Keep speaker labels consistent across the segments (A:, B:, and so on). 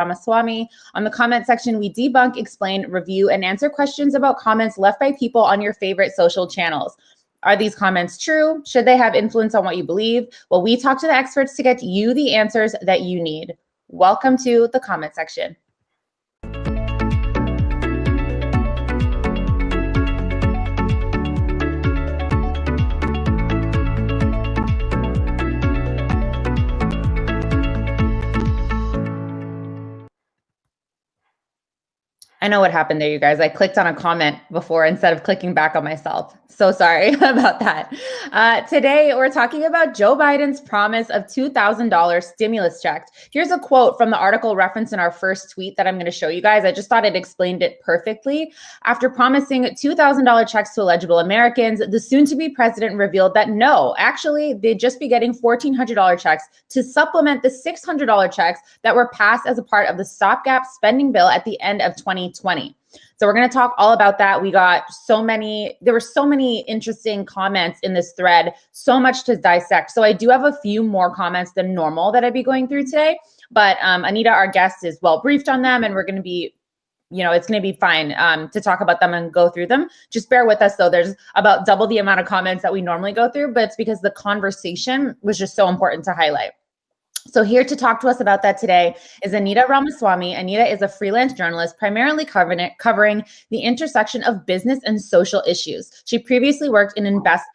A: Ramaswamy. On the comment section, we debunk, explain, review, and answer questions about comments left by people on your favorite social channels. Are these comments true? Should they have influence on what you believe? Well, we talk to the experts to get you the answers that you need. Welcome to the comment section. I know what happened there, you guys. I clicked on a comment before instead of clicking back on myself. So sorry about that. Today, we're talking about Joe Biden's promise of $2,000 stimulus checks. Here's a quote from the article referenced in our first tweet that I'm going to show you guys. I just thought it explained it perfectly. After promising $2,000 checks to eligible Americans, the soon-to-be president revealed that no, actually, they'd just be getting $1,400 checks to supplement the $600 checks that were passed as a part of the stopgap spending bill at the end of 2020. So we're going to talk all about that. There were so many interesting comments in this thread, so much to dissect. So I do have a few more comments than normal that I'd be going through today, but Anita, our guest, is well briefed on them, and we're going to be, it's going to be fine to talk about them and go through them. Just bear with us though. There's about double the amount of comments that we normally go through, but it's because the conversation was just so important to highlight. So here to talk to us about that today is Anita Ramaswamy. Anita is a freelance journalist primarily covering the intersection of business and social issues. She previously worked in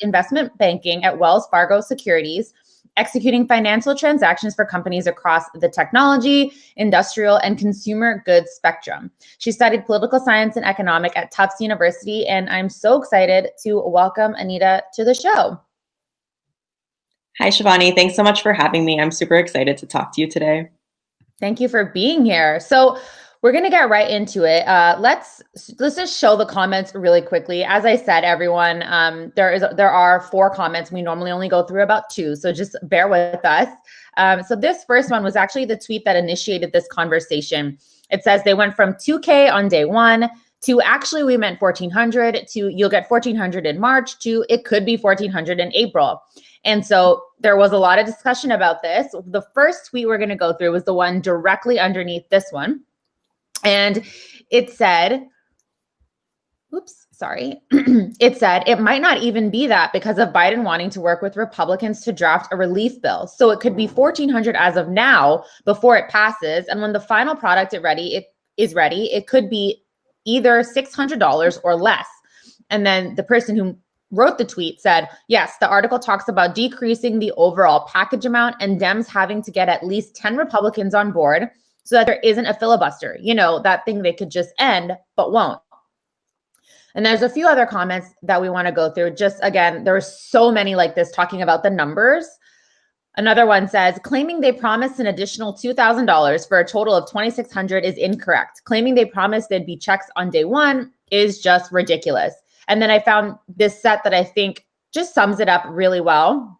A: investment banking at Wells Fargo Securities, executing financial transactions for companies across the technology, industrial, and consumer goods spectrum. She studied political science and economics at Tufts University, and I'm so excited to welcome Anita to the show.
B: Hi, Shivani. Thanks so much for having me. I'm super excited to talk to you today. Thank
A: you for being here. So we're going to get right into it. Let's just show the comments really quickly. As I said, everyone, there are 4 comments. We normally only go through about 2, so just bear with us. So this first one was actually the tweet that initiated this conversation. It says they went from 2K on day 1 to actually we meant 1,400 to you'll get 1,400 in March to it could be 1,400 in April. And so there was a lot of discussion about this. The first tweet we're going to go through was the one directly underneath this one. And it said, it said, it might not even be that because of Biden wanting to work with Republicans to draft a relief bill. So it could be 1,400 as of now before it passes. And when the final product is ready, it could be either $600 or less. And then the person who wrote the tweet said, yes, the article talks about decreasing the overall package amount and Dems having to get at least 10 Republicans on board so that there isn't a filibuster, that thing they could just end, but won't. And there's a few other comments that we want to go through. Just again, there are so many like this talking about the numbers. Another one says, claiming they promised an additional $2,000 for a total of $2,600 is incorrect. Claiming they promised there'd be checks on day 1 is just ridiculous. And then I found this set that I think just sums it up really well.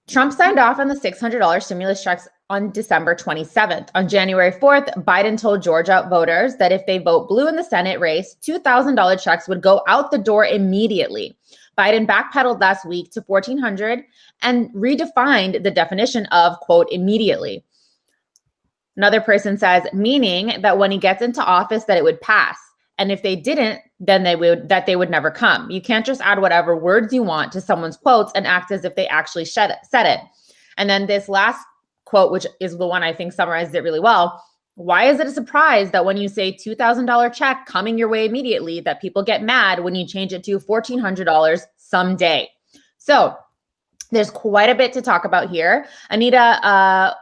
A: Trump signed off on the $600 stimulus checks on December 27th. On January 4th, Biden told Georgia voters that if they vote blue in the Senate race, $2,000 checks would go out the door immediately. Biden backpedaled last week to $1,400 and redefined the definition of, quote, immediately. Another person says, meaning that when he gets into office that it would pass. And if they didn't, then they would never come. You can't just add whatever words you want to someone's quotes and act as if they actually said it. And then this last quote, which is the one I think summarizes it really well. Why is it a surprise that when you say $2,000 check coming your way immediately, that people get mad when you change it to $1,400 someday? So there's quite a bit to talk about here. Anita,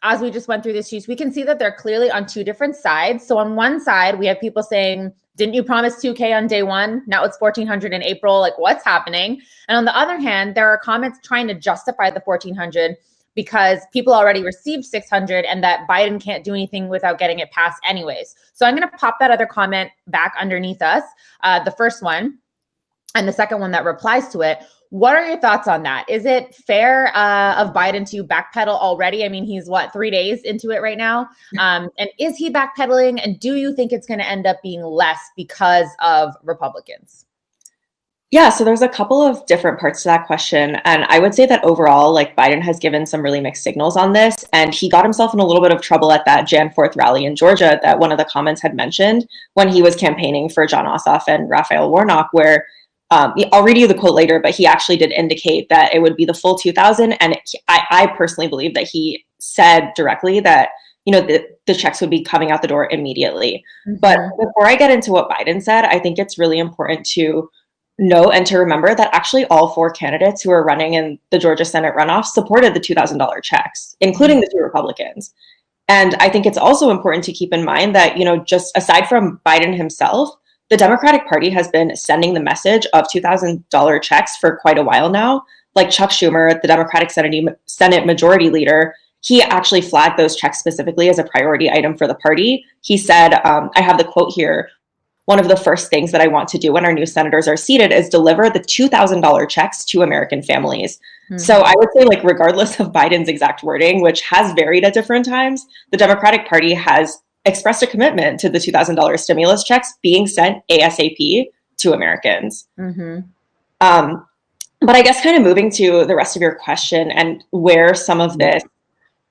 A: as we just went through this, we can see that they're clearly on 2 different sides. So on one side, we have people saying, didn't you promise 2K on day 1? Now it's 1,400 in April. Like, what's happening? And on the other hand, there are comments trying to justify the 1,400 because people already received 600 and that Biden can't do anything without getting it passed anyways. So I'm going to pop that other comment back underneath us, the first one and the second one that replies to it. What are your thoughts on that? Is it fair of Biden to backpedal already? I mean, he's 3 days into it right now. And is he backpedaling? And do you think it's going to end up being less because of Republicans?
B: Yeah, so there's a couple of different parts to that question. And I would say that overall, like Biden has given some really mixed signals on this. And he got himself in a little bit of trouble at that Jan 4th rally in Georgia that one of the comments had mentioned when he was campaigning for John Ossoff and Raphael Warnock, where I'll read you the quote later, but he actually did indicate that it would be the full 2000. And I personally believe that he said directly that, the checks would be coming out the door immediately. Mm-hmm. But before I get into what Biden said, I think it's really important to know and to remember that actually all four candidates who are running in the Georgia Senate runoff supported the $2,000 checks, including the two Republicans. And I think it's also important to keep in mind that, just aside from Biden himself, the Democratic Party has been sending the message of $2,000 checks for quite a while now. Like Chuck Schumer, the Democratic Senate Majority Leader, he actually flagged those checks specifically as a priority item for the party. He said, I have the quote here, "One of the first things that I want to do when our new senators are seated is deliver the $2,000 checks to American families." Mm-hmm. So I would say, like, regardless of Biden's exact wording, which has varied at different times, the Democratic Party has expressed a commitment to the $2,000 stimulus checks being sent ASAP to Americans. Mm-hmm. But I guess kind of moving to the rest of your question and where some of this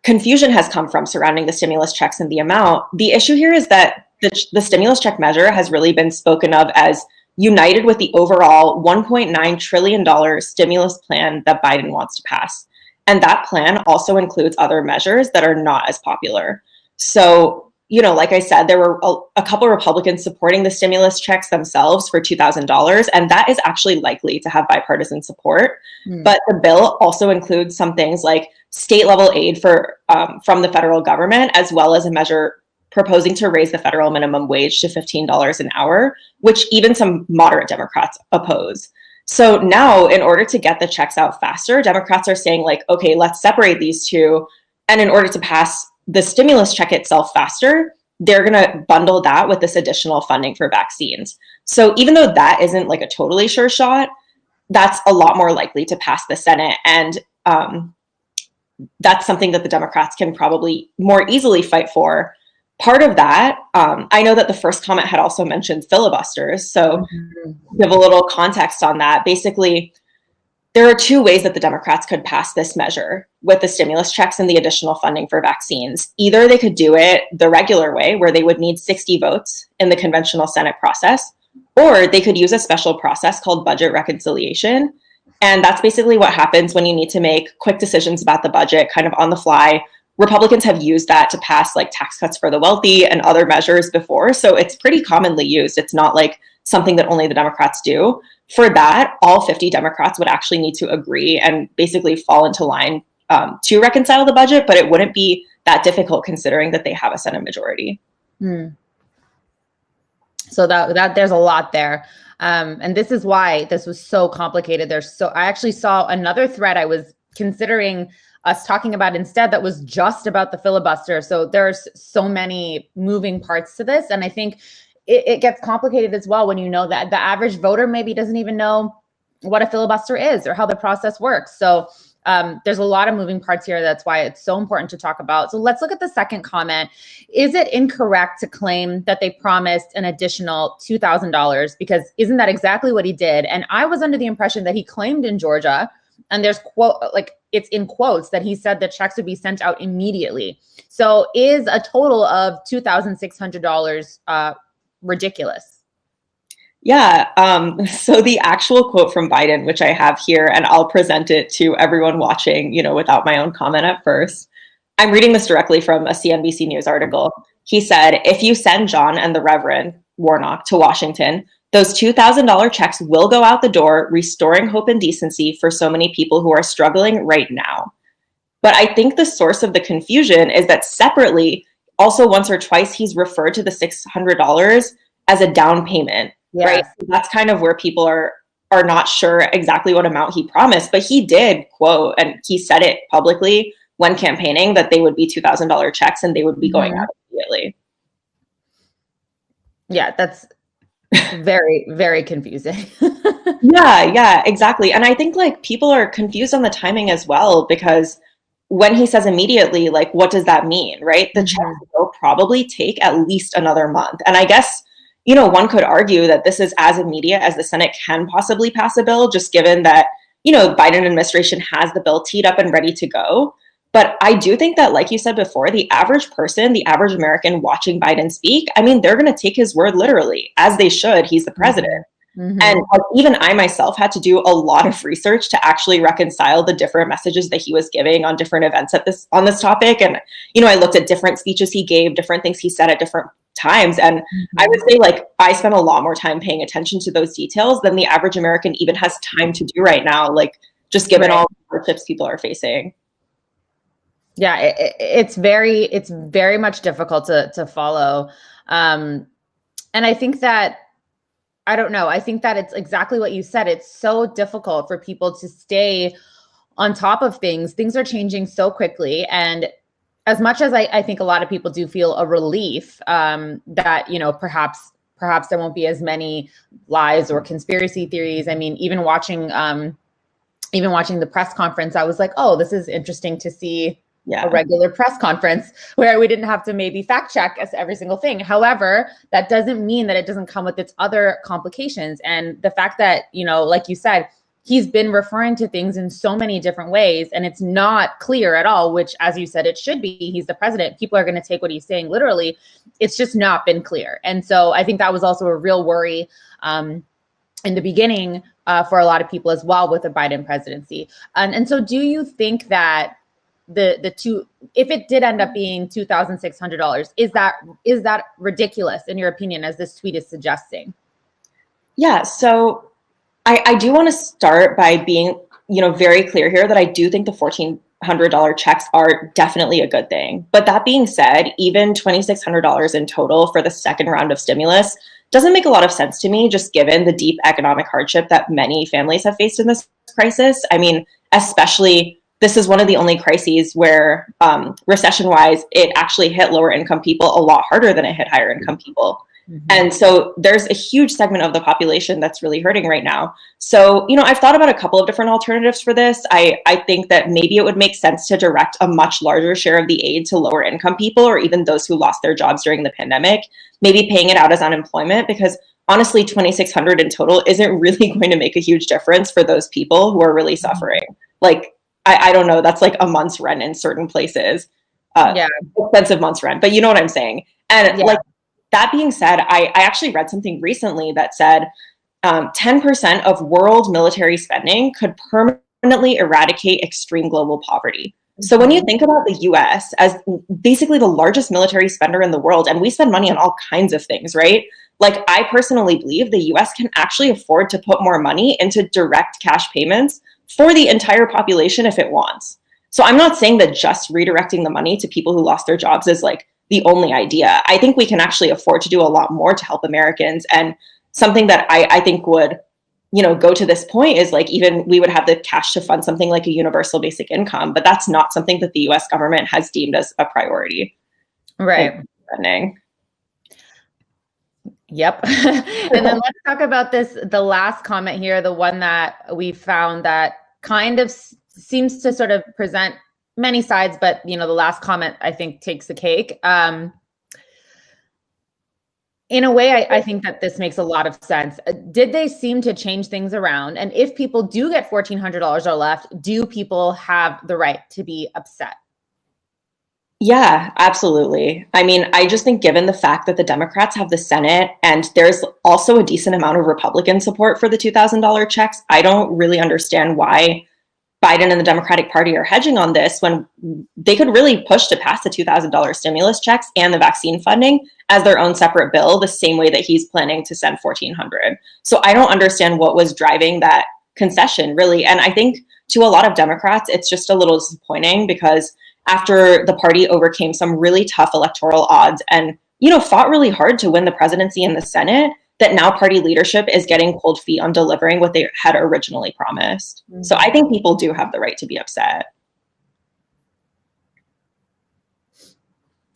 B: confusion has come from surrounding the stimulus checks and the amount, the issue here is that the stimulus check measure has really been spoken of as united with the overall $1.9 trillion stimulus plan that Biden wants to pass. And that plan also includes other measures that are not as popular. So, like I said, there were a couple of Republicans supporting the stimulus checks themselves for $2,000, and that is actually likely to have bipartisan support. But the bill also includes some things like state level aid from the federal government, as well as a measure proposing to raise the federal minimum wage to $15 an hour, which even some moderate Democrats oppose. So now, in order to get the checks out faster, Democrats are saying, like, okay, let's separate these two. And in order to pass the stimulus check itself faster, they're going to bundle that with this additional funding for vaccines. So even though that isn't like a totally sure shot, that's a lot more likely to pass the Senate. And that's something that the Democrats can probably more easily fight for. Part of that, I know that the first comment had also mentioned filibusters. So give a little context on that. Basically, there are two ways that the Democrats could pass this measure with the stimulus checks and the additional funding for vaccines. Either they could do it the regular way, where they would need 60 votes in the conventional Senate process, or they could use a special process called budget reconciliation. And that's basically what happens when you need to make quick decisions about the budget kind of on the fly. Republicans have used that to pass like tax cuts for the wealthy and other measures before. So it's pretty commonly used. It's not like something that only the Democrats do. For that, all 50 Democrats would actually need to agree and basically fall into line to reconcile the budget, but it wouldn't be that difficult considering that they have a Senate majority.
A: So that there's a lot there. And this is why this was so complicated. I actually saw another thread I was considering us talking about instead that was just about the filibuster. So there's so many moving parts to this. And I think it gets complicated as well when you know that the average voter maybe doesn't even know what a filibuster is or how the process works. So there's a lot of moving parts here. That's why it's so important to talk about. So let's look at the second comment. Is it incorrect to claim that they promised an additional $2,000? Because isn't that exactly what he did? And I was under the impression that he claimed in Georgia, and there's it's in quotes that he said the checks would be sent out immediately. So is a total of $2,600 ridiculous?
B: Yeah. So the actual quote from Biden, which I have here, and I'll present it to everyone watching, without my own comment at first. I'm reading this directly from a CNBC News article. He said, "If you send John and the Reverend Warnock to Washington, those $2,000 checks will go out the door, restoring hope and decency for so many people who are struggling right now." But I think the source of the confusion is that separately, also once or twice, he's referred to the $600 as a down payment, right? So that's kind of where people are not sure exactly what amount he promised, but he did quote, and he said it publicly when campaigning, that they would be $2,000 checks and they would be going out immediately.
A: Yeah, that's very, very confusing.
B: Yeah, exactly. And I think like people are confused on the timing as well, because when he says immediately, like, what does that mean, right? The checks will probably take at least another month. And I guess, one could argue that this is as immediate as the Senate can possibly pass a bill, just given that, Biden administration has the bill teed up and ready to go. But I do think that, like you said before, the average person, the average American watching Biden speak, I mean, they're going to take his word literally, as they should. He's the president.
A: Mm-hmm.
B: And even I myself had to do a lot of research to actually reconcile the different messages that he was giving on different events on this topic. And, I looked at different speeches he gave, different things he said at different times. And I would say, like, I spent a lot more time paying attention to those details than the average American even has time to do right now, like, just given all the hardships people are facing.
A: Yeah, it's very much difficult to follow. And I think that, I don't know, I think that it's exactly what you said. It's so difficult for people to stay on top of things. Things are changing so quickly. And as much as I think a lot of people do feel a relief that, perhaps there won't be as many lies or conspiracy theories. I mean, even watching the press conference, I was like, oh, this is interesting to see. Yeah. A regular press conference where we didn't have to maybe fact check every single thing. However, that doesn't mean that it doesn't come with its other complications. And the fact that, like you said, he's been referring to things in so many different ways and it's not clear at all, which, as you said, it should be. He's the president. People are going to take what he's saying literally. It's just not been clear. And so I think that was also a real worry in the beginning for a lot of people as well with the Biden presidency. And so do you think that the two, if it did end up being $2,600, is that ridiculous in your opinion, as this tweet is suggesting?
B: Yeah, so I do want to start by being, very clear here that I do think the $1,400 checks are definitely a good thing. But that being said, even $2,600 in total for the second round of stimulus doesn't make a lot of sense to me, just given the deep economic hardship that many families have faced in this crisis. I mean, especially, this is one of the only crises where recession-wise, it actually hit lower income people a lot harder than it hit higher income people. Mm-hmm. And so there's a huge segment of the population that's really hurting right now. So, I've thought about a couple of different alternatives for this. I think that maybe it would make sense to direct a much larger share of the aid to lower income people or even those who lost their jobs during the pandemic, maybe paying it out as unemployment, because honestly, $2,600 in total isn't really going to make a huge difference for those people who are really suffering. Like, I don't know, that's like a month's rent in certain places. Expensive month's rent, but you know what I'm saying. And like, that being said, I actually read something recently that said 10% of world military spending could permanently eradicate extreme global poverty. So when you think about the US as basically the largest military spender in the world, and we spend money on all kinds of things, right? Like, I personally believe the US can actually afford to put more money into direct cash payments for the entire population if it wants. So I'm not saying that just redirecting the money to people who lost their jobs is like the only idea. I think we can actually afford to do a lot more to help Americans. And something that I think would, go to this point is like, even we would have the cash to fund something like a universal basic income, but that's not something that the US government has deemed as a priority.
A: Right. Yep. And then let's talk about the last comment here, the one that we found that kind of seems to sort of present many sides, but the last comment I think takes the cake. In a way, I think that this makes a lot of sense. Did they seem to change things around? And if people do get $1,400 or left, do people have the right to be upset?
B: Yeah, absolutely. I mean, I just think given the fact that the Democrats have the Senate and there's also a decent amount of Republican support for the $2,000 checks, I don't really understand why Biden and the Democratic Party are hedging on this when they could really push to pass the $2,000 stimulus checks and the vaccine funding as their own separate bill, the same way that he's planning to send $1,400. So I don't understand what was driving that concession, really. And I think to a lot of Democrats, it's just a little disappointing because after the party overcame some really tough electoral odds and, fought really hard to win the presidency and the Senate, that now party leadership is getting cold feet on delivering what they had originally promised. Mm-hmm. So I think people do have the right to be upset.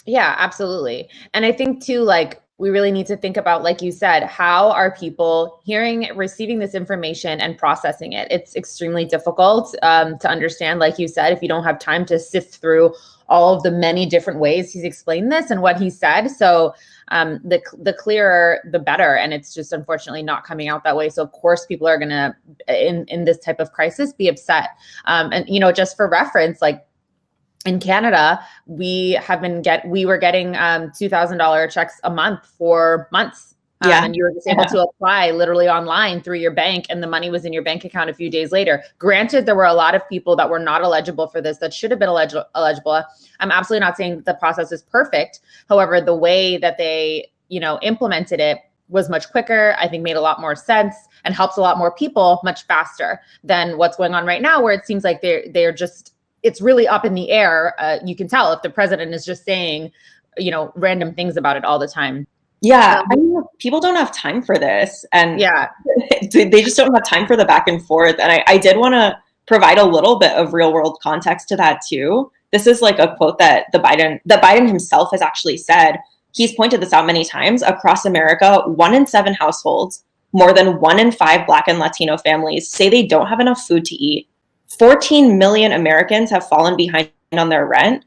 A: Yeah, absolutely. And I think too, like, we really need to think about, like you said, how are people receiving this information and processing it? It's extremely difficult to understand, like you said, if you don't have time to sift through all of the many different ways he's explained this and what he said. So the clearer, the better. And it's just unfortunately not coming out that way. So of course, people are going to, in this type of crisis, be upset. And, you know, just for reference, like in Canada, we were getting $2,000 checks a month for months. And you were just able to apply literally online through your bank, and the money was in your bank account a few days later. Granted, there were a lot of people that were not eligible for this that should have been eligible. I'm absolutely not saying the process is perfect. However, the way that they, you know, implemented it was much quicker, I think made a lot more sense and helps a lot more people much faster than what's going on right now, where it seems like they're just, it's really up in the air. You can tell if the president is just saying, you know, random things about it all the time.
B: Yeah, I mean, people don't have time for this, and they just don't have time for the back and forth. And I did want to provide a little bit of real world context to that too. This is like a quote that Biden himself has actually said. He's pointed this out many times. Across America, 1 in 7 households, more than 1 in 5 Black and Latino families say they don't have enough food to eat. 14 million Americans have fallen behind on their rent,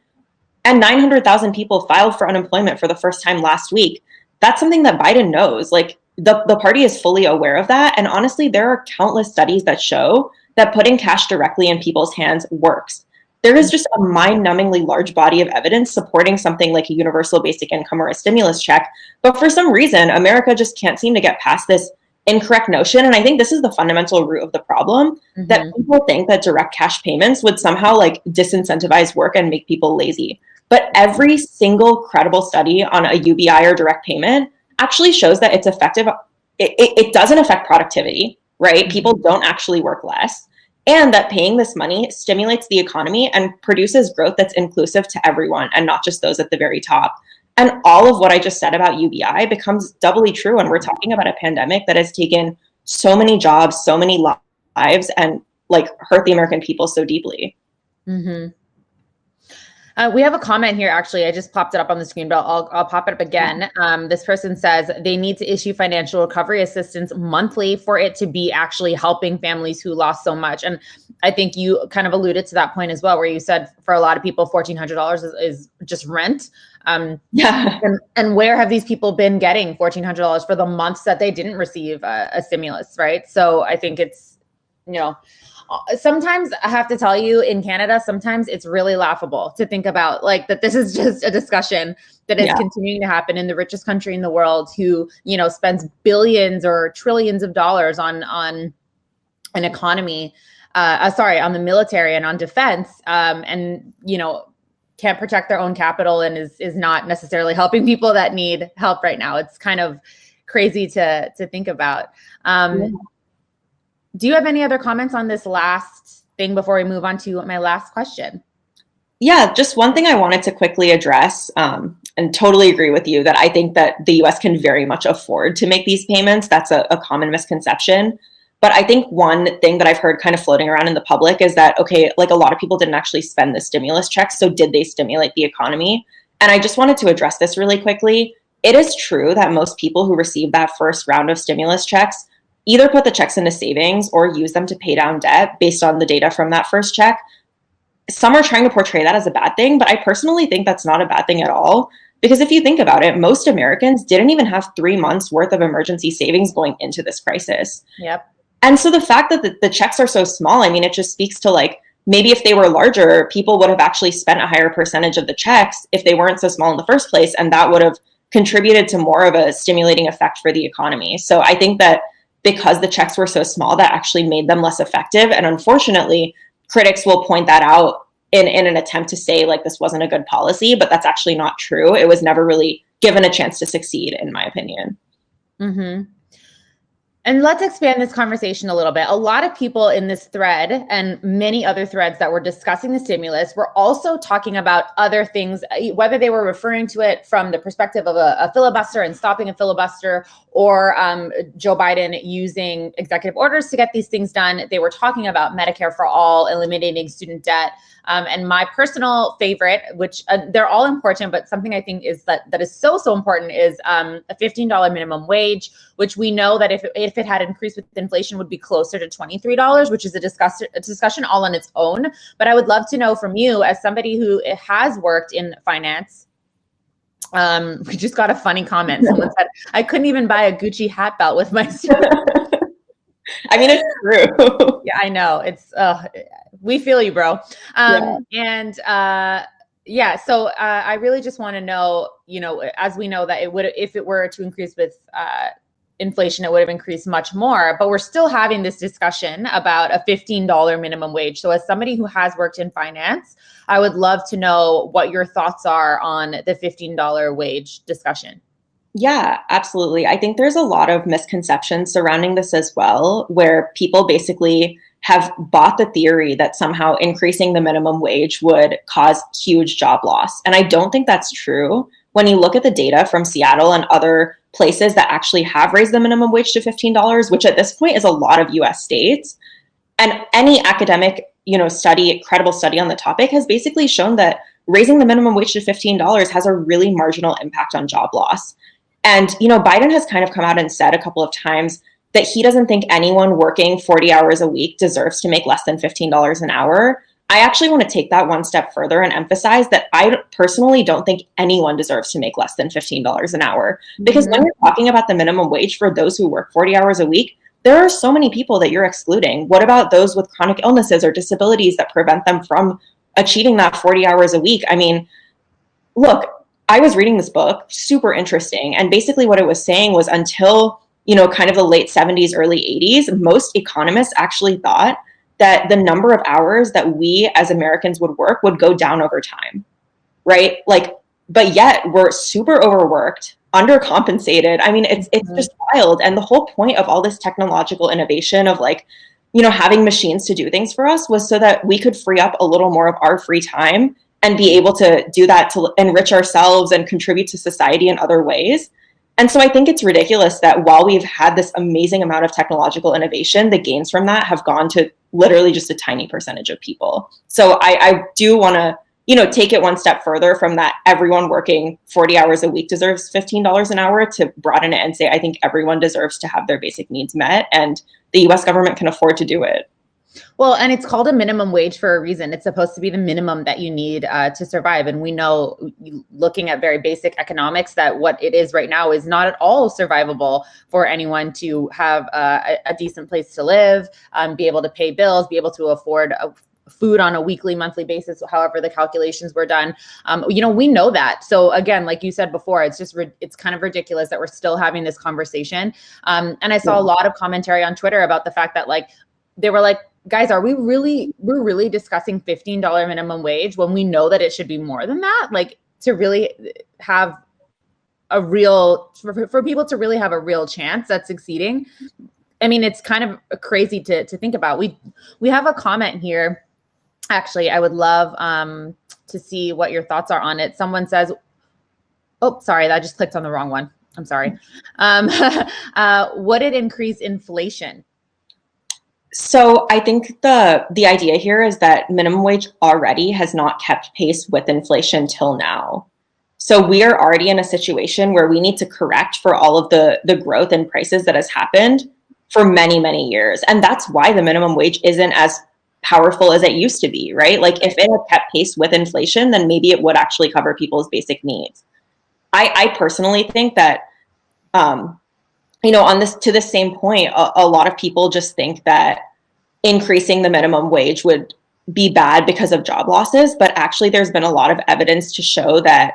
B: and 900,000 people filed for unemployment for the first time last week. That's something that Biden knows. Like the party is fully aware of that. And honestly, there are countless studies that show that putting cash directly in people's hands works. There is just a mind-numbingly large body of evidence supporting something like a universal basic income or a stimulus check. But for some reason, America just can't seem to get past this incorrect notion. And I think this is the fundamental root of the problem, that people think that direct cash payments would somehow like disincentivize work and make people lazy. But every single credible study on a UBI or direct payment actually shows that it's effective. It doesn't affect productivity, right? People don't actually work less. And that paying this money stimulates the economy and produces growth that's inclusive to everyone and not just those at the very top. And all of what I just said about UBI becomes doubly true when we're talking about a pandemic that has taken so many jobs, so many lives, and like hurt the American people so deeply.
A: Mm-hmm. We have a comment here, actually. I just popped it up on the screen, but I'll pop it up again. This person says they need to issue financial recovery assistance monthly for it to be actually helping families who lost so much. And I think you kind of alluded to that point as well, where you said for a lot of people, $1,400 is just rent. And where have these people been getting $1,400 for the months that they didn't receive a stimulus, right? So I think it's, you know, sometimes I have to tell you, in Canada, sometimes it's really laughable to think about like that. This is just a discussion that is continuing to happen in the richest country in the world, who, you know, spends billions or trillions of dollars on an economy, on the military and on defense, and, you know, can't protect their own capital and is not necessarily helping people that need help right now. It's kind of crazy to think about. Do you have any other comments on this last thing before we move on to my last question?
B: Yeah, just one thing I wanted to quickly address, and totally agree with you that I think that the US can very much afford to make these payments. That's a common misconception. But I think one thing that I've heard kind of floating around in the public is that, okay, like a lot of people didn't actually spend the stimulus checks, so did they stimulate the economy? And I just wanted to address this really quickly. It is true that most people who received that first round of stimulus checks either put the checks into savings or use them to pay down debt based on the data from that first check. Some are trying to portray that as a bad thing, but I personally think that's not a bad thing at all. Because if you think about it, most Americans didn't even have 3 months worth of emergency savings going into this crisis.
A: Yep.
B: And so the fact that the checks are so small, I mean, it just speaks to like, maybe if they were larger, people would have actually spent a higher percentage of the checks if they weren't so small in the first place. And that would have contributed to more of a stimulating effect for the economy. So I think that because the checks were so small, that actually made them less effective. And unfortunately, critics will point that out in an attempt to say like this wasn't a good policy, but that's actually not true. It was never really given a chance to succeed, in my opinion.
A: Mm-hmm. And let's expand this conversation a little bit. A lot of people in this thread and many other threads that were discussing the stimulus were also talking about other things, whether they were referring to it from the perspective of a filibuster and stopping a filibuster, or Joe Biden using executive orders to get these things done. They were talking about Medicare for all, eliminating student debt. And my personal favorite, which they're all important, but something I think is that is so important is a $15 minimum wage, which we know that if if it had increased with inflation, would be closer to $23, which is a discussion all on its own. But I would love to know from you, as somebody who has worked in finance. We just got a funny comment. Someone said, I couldn't even buy a Gucci hat belt with my student.
B: I mean, it's true.
A: Yeah, I know. It's, we feel you, bro. So I really just want to know, as we know that it would, if it were to increase with inflation, it would have increased much more, but we're still having this discussion about a $15 minimum wage. So as somebody who has worked in finance, I would love to know what your thoughts are on the $15 wage discussion.
B: Yeah, absolutely. I think there's a lot of misconceptions surrounding this as well, where people basically have bought the theory that somehow increasing the minimum wage would cause huge job loss. And I don't think that's true. When you look at the data from Seattle and other places that actually have raised the minimum wage to $15, which at this point is a lot of US states, and any academic, credible study on the topic has basically shown that raising the minimum wage to $15 has a really marginal impact on job loss. And, Biden has kind of come out and said a couple of times that he doesn't think anyone working 40 hours a week deserves to make less than $15 an hour. I actually want to take that one step further and emphasize that I personally don't think anyone deserves to make less than $15 an hour. Because when you're talking about the minimum wage for those who work 40 hours a week, there are so many people that you're excluding. What about those with chronic illnesses or disabilities that prevent them from achieving that 40 hours a week? I mean, look, I was reading this book, super interesting. And basically what it was saying was until, kind of the late 70s, early 80s, most economists actually thought that the number of hours that we as Americans would work would go down over time, right? But yet we're super overworked, undercompensated. I mean, it's just wild. And the whole point of all this technological innovation of having machines to do things for us was so that we could free up a little more of our free time and be able to do that to enrich ourselves and contribute to society in other ways. And so I think it's ridiculous that while we've had this amazing amount of technological innovation, the gains from that have gone to literally just a tiny percentage of people. So I do want to, take it one step further from that everyone working 40 hours a week deserves $15 an hour to broaden it and say, I think everyone deserves to have their basic needs met and the US government can afford to do it.
A: Well, and it's called a minimum wage for a reason. It's supposed to be the minimum that you need to survive. And we know, looking at very basic economics, that what it is right now is not at all survivable for anyone to have a decent place to live, be able to pay bills, be able to afford food on a weekly, monthly basis, however the calculations were done. We know that. So again, like you said before, it's kind of ridiculous that we're still having this conversation. And I saw a lot of commentary on Twitter about the fact that they were like, guys, we're really discussing $15 minimum wage when we know that it should be more than that, to really have for people to really have a real chance at succeeding. I mean, it's kind of crazy to think about. We have a comment here. Actually, I would love to see what your thoughts are on it. Someone says, oh, sorry, I just clicked on the wrong one. I'm sorry. Would it increase inflation?
B: So I think the idea here is that minimum wage already has not kept pace with inflation till now. So we are already in a situation where we need to correct for all of the growth in prices that has happened for many, many years. And that's why the minimum wage isn't as powerful as it used to be, right? If it had kept pace with inflation, then maybe it would actually cover people's basic needs. I personally think that, on this same point, a lot of people just think that increasing the minimum wage would be bad because of job losses, but actually there's been a lot of evidence to show that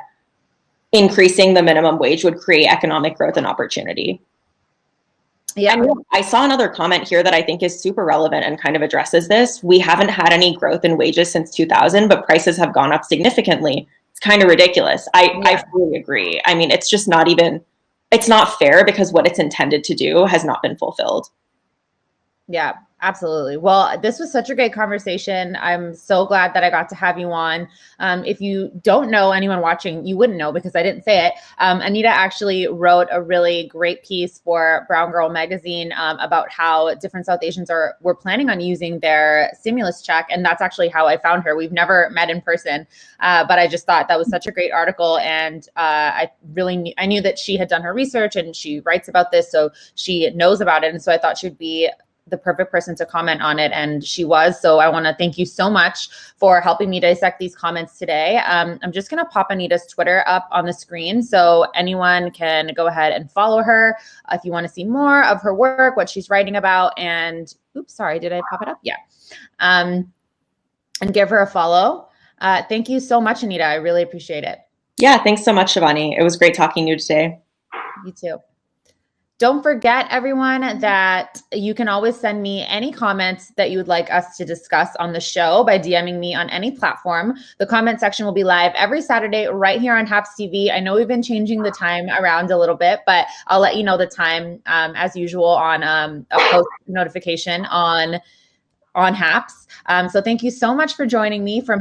B: increasing the minimum wage would create economic growth and opportunity. Yeah, I saw another comment here that I think is super relevant and kind of addresses this. We haven't had any growth in wages since 2000, but prices have gone up significantly. It's kind of ridiculous. I fully agree. I mean, it's just it's not fair because what it's intended to do has not been fulfilled.
A: Yeah, Absolutely. Well, this was such a great conversation. I'm so glad that I got to have you on. If you don't know anyone watching, you wouldn't know because I didn't say it. Anita actually wrote a really great piece for Brown Girl magazine about how different South Asians were planning on using their stimulus check. And that's actually how I found her. We've never met in person, but I just thought that was such a great article. And I knew that she had done her research and she writes about this, so she knows about it. And so I thought she'd be the perfect person to comment on it, and she was. So I want to thank you so much for helping me dissect these comments today. I'm just going to pop Anita's Twitter up on the screen so anyone can go ahead and follow her if you want to see more of her work, what she's writing about. And oops, sorry, did I pop it up? Yeah. And give her a follow. Thank you so much, Anita. I really appreciate it.
B: Yeah, thanks so much, Shivani. It was great talking to you today.
A: You too. Don't forget, everyone, that you can always send me any comments that you would like us to discuss on the show by DMing me on any platform. The comment section will be live every Saturday right here on Haps TV. I know we've been changing the time around a little bit, but I'll let you know the time as usual on a post notification on Haps. So thank you so much for joining me for